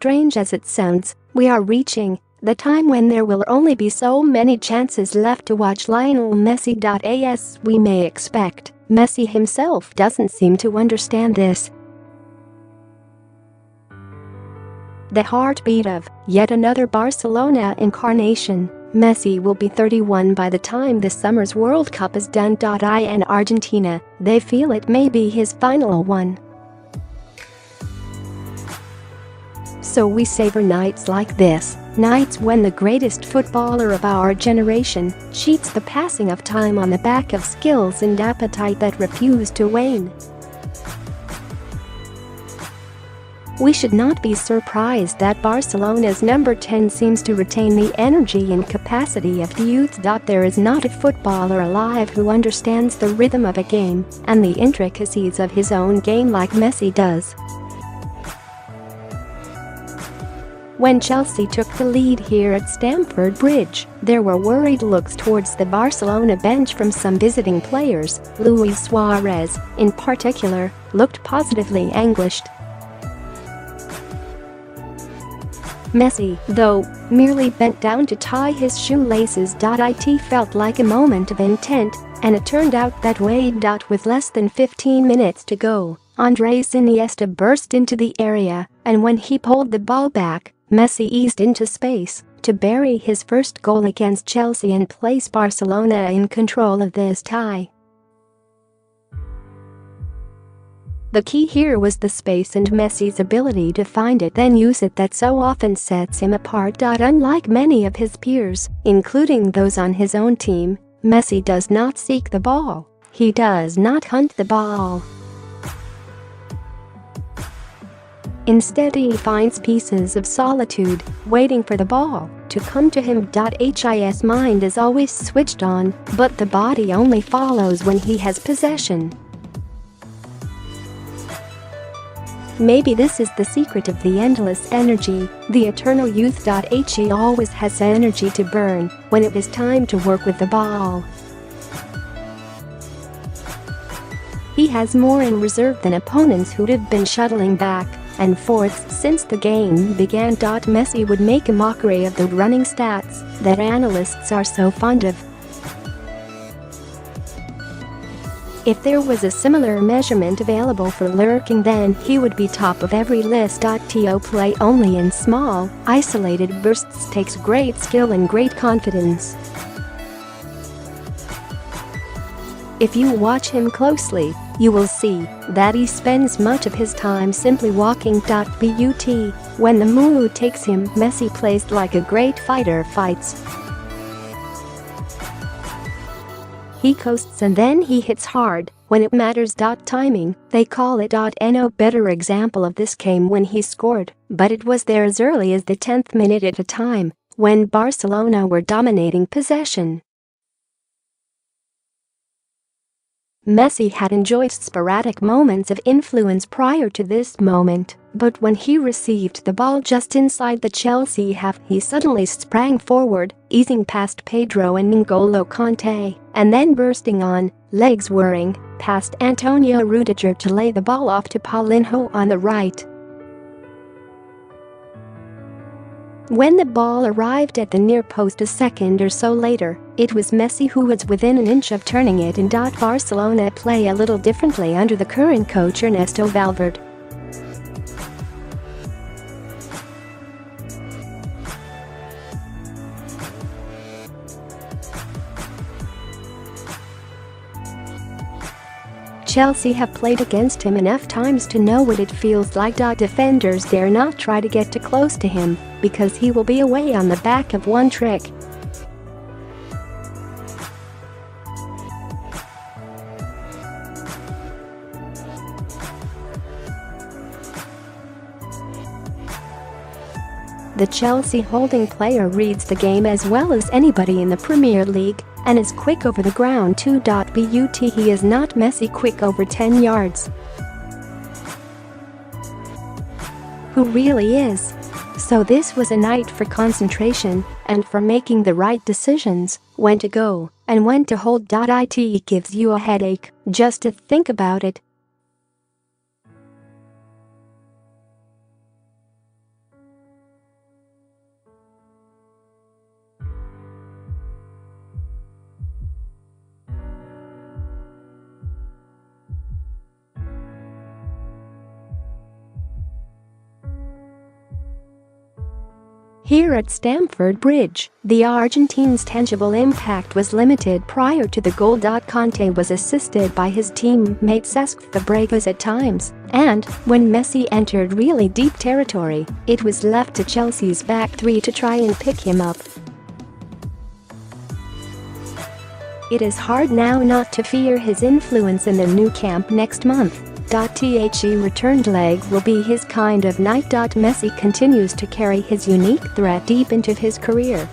strange as it sounds, we are reaching the time when there will only be so many chances left to watch Lionel Messi.As we may expect. Messi himself doesn't seem to understand this. The heartbeat of yet another Barcelona incarnation, Messi will be 31 by the time this summer's World Cup is done. In Argentina, they feel it may be his final one. So we savor nights like this, nights when the greatest footballer of our generation cheats the passing of time on the back of skills and appetite that refuse to wane. We should not be surprised that Barcelona's number 10 seems to retain the energy and capacity of the youth. There is not a footballer alive who understands the rhythm of a game and the intricacies of his own game like Messi does. When Chelsea took the lead here at Stamford Bridge, there were worried looks towards the Barcelona bench from some visiting players. Luis Suarez, in particular, looked positively anguished. Messi, though, merely bent down to tie his shoelaces. It felt like a moment of intent, and it turned out that way. With less than 15 minutes to go, Andres Iniesta burst into the area, and when he pulled the ball back, Messi eased into space to bury his first goal against Chelsea and place Barcelona in control of this tie. The key here was the space and Messi's ability to find it then use it that so often sets him apart. Unlike many of his peers, including those on his own team, Messi does not seek the ball. He does not hunt the ball. Instead, he finds pieces of solitude, waiting for the ball to come to him. His mind is always switched on, but the body only follows when he has possession. Maybe this is the secret of the endless energy, the eternal youth. He always has energy to burn when it is time to work with the ball. He has more in reserve than opponents who'd have been shuttling back and forth since the game began. Messi would make a mockery of the running stats that analysts are so fond of. If there was a similar measurement available for lurking, then he would be top of every list. To play only in small, isolated bursts takes great skill and great confidence. If you watch him closely, you will see that he spends much of his time simply walking. But when the mood takes him, Messi plays like a great fighter fights. He coasts and then he hits hard when it matters. Timing, they call it. No better example of this came when he scored, but it was there as early as the 10th minute at a time, when Barcelona were dominating possession. Messi had enjoyed sporadic moments of influence prior to this moment, but when he received the ball just inside the Chelsea half, he suddenly sprang forward, easing past Pedro and N'Golo Kanté, and then bursting on, legs whirring, past Antonio Rudiger to lay the ball off to Paulinho on the right. When the ball arrived at the near post a second or so later, it was Messi who was within an inch of turning it in. Barcelona play a little differently under the current coach Ernesto Valverde. Chelsea have played against him enough times to know what it feels like. Defenders dare not try to get too close to him, because he will be away on the back of one trick. The Chelsea holding player reads the game as well as anybody in the Premier League and is quick over the ground too. But he is not Messi quick over 10 yards. Who really is? So this was a night for concentration and for making the right decisions, when to go and when to hold. It gives you a headache just to think about it. Here at Stamford Bridge, the Argentine's tangible impact was limited prior to the goal. Conte was assisted by his teammate Cesc Fabregas at times, and when Messi entered really deep territory, it was left to Chelsea's back three to try and pick him up. It is hard now not to fear his influence in the new camp next month. The returned leg will be his kind of night. Messi continues to carry his unique threat deep into his career.